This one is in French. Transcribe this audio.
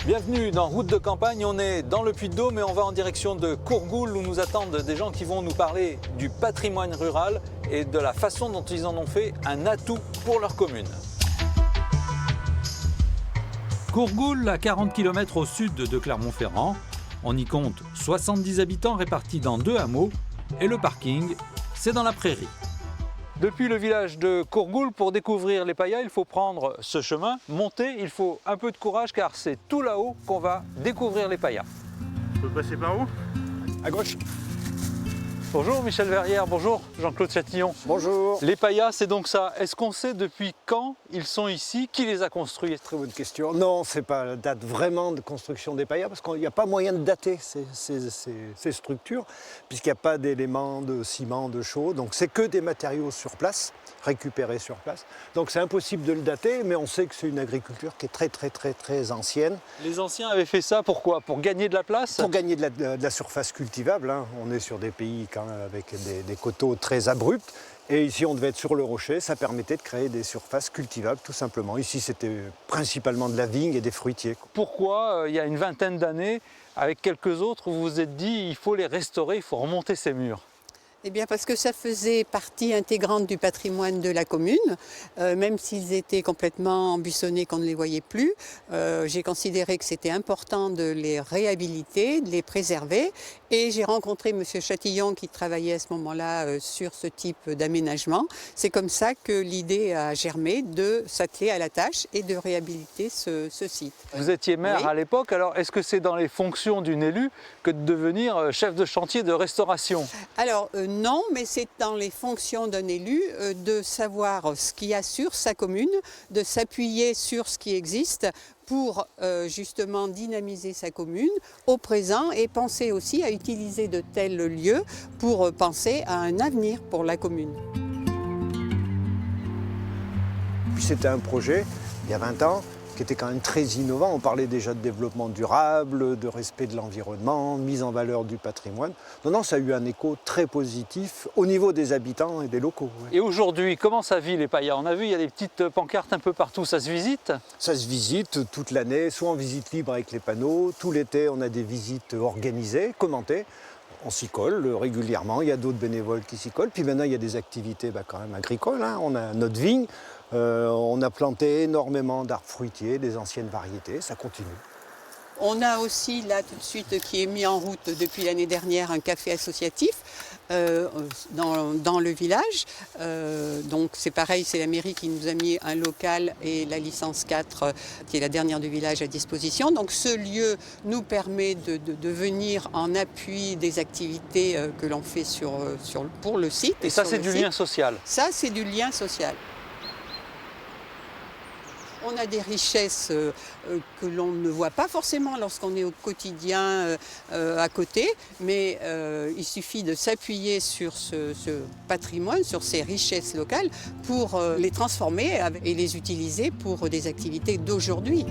Bienvenue dans Route de campagne, on est dans le Puy-de-Dôme et on va en direction de Courgoul où nous attendent des gens qui vont nous parler du patrimoine rural et de la façon dont ils en ont fait un atout pour leur commune. Courgoul, à 40 km au sud de Clermont-Ferrand, on y compte 70 habitants répartis dans 2 hameaux et le parking, c'est dans la prairie. Depuis le village de Courgoul, pour découvrir les payas, il faut prendre ce chemin, monter, il faut un peu de courage car c'est tout là-haut qu'on va découvrir les payas. On peut passer par où? À gauche. Bonjour Michel Verrière, bonjour Jean-Claude Chatillon. Bonjour. Les payas, c'est donc ça. Est-ce qu'on sait depuis quand ils sont ici? Qui les a construits? Très bonne question. Non, c'est pas la date vraiment de construction des payas parce qu'il n'y a pas moyen de dater ces structures puisqu'il n'y a pas d'éléments de ciment, de chaux. Donc c'est que des matériaux sur place, récupérés sur place. Donc c'est impossible de le dater, mais on sait que c'est une agriculture qui est très ancienne. Les anciens avaient fait ça pourquoi? Pour gagner de la place? Pour gagner de la surface cultivable, hein. On est sur des pays quand même avec des coteaux très abrupts. Et ici, on devait être sur le rocher, ça permettait de créer des surfaces cultivables, tout simplement. Ici, c'était principalement de la vigne et des fruitiers. Pourquoi, il y a une vingtaine d'années, avec quelques autres, vous vous êtes dit il faut les restaurer, il faut remonter ces murs? Eh bien parce que ça faisait partie intégrante du patrimoine de la commune, même s'ils étaient complètement embuissonnés qu'on ne les voyait plus. J'ai considéré que c'était important de les réhabiliter, de les préserver. Et j'ai rencontré M. Chatillon qui travaillait à ce moment-là sur ce type d'aménagement. C'est comme ça que l'idée a germé de s'atteler à la tâche et de réhabiliter ce site. Vous étiez maire Oui. à l'époque, alors est-ce que c'est dans les fonctions d'une élue que de devenir chef de chantier de restauration? Alors non, mais c'est dans les fonctions d'un élu de savoir ce qu'il y a sur sa commune, de s'appuyer sur ce qui existe pour justement dynamiser sa commune au présent et penser aussi à utiliser de tels lieux pour penser à un avenir pour la commune. Puis c'était un projet, il y a 20 ans, qui était quand même très innovant. On parlait déjà de développement durable, de respect de l'environnement, mise en valeur du patrimoine. Non, ça a eu un écho très positif au niveau des habitants et des locaux. Ouais. Et aujourd'hui, comment ça vit les payas? On a vu, il y a des petites pancartes un peu partout, ça se visite? Ça se visite toute l'année, soit en visite libre avec les panneaux. Tout l'été, on a des visites organisées, commentées. On s'y colle régulièrement, il y a d'autres bénévoles qui s'y collent. Puis maintenant, il y a des activités quand même agricoles, hein. On a notre vigne, on a planté énormément d'arbres fruitiers, des anciennes variétés, ça continue. On a aussi là tout de suite qui est mis en route depuis l'année dernière un café associatif dans le village. Donc c'est pareil, c'est la mairie qui nous a mis un local et la licence 4 qui est la dernière du village à disposition. Donc ce lieu nous permet de venir en appui des activités que l'on fait pour le site. Et ça, sur c'est le du site. lien social? Ça, c'est du lien social. On a des richesses que l'on ne voit pas forcément lorsqu'on est au quotidien à côté, mais il suffit de s'appuyer sur ce patrimoine, sur ces richesses locales pour les transformer et les utiliser pour des activités d'aujourd'hui.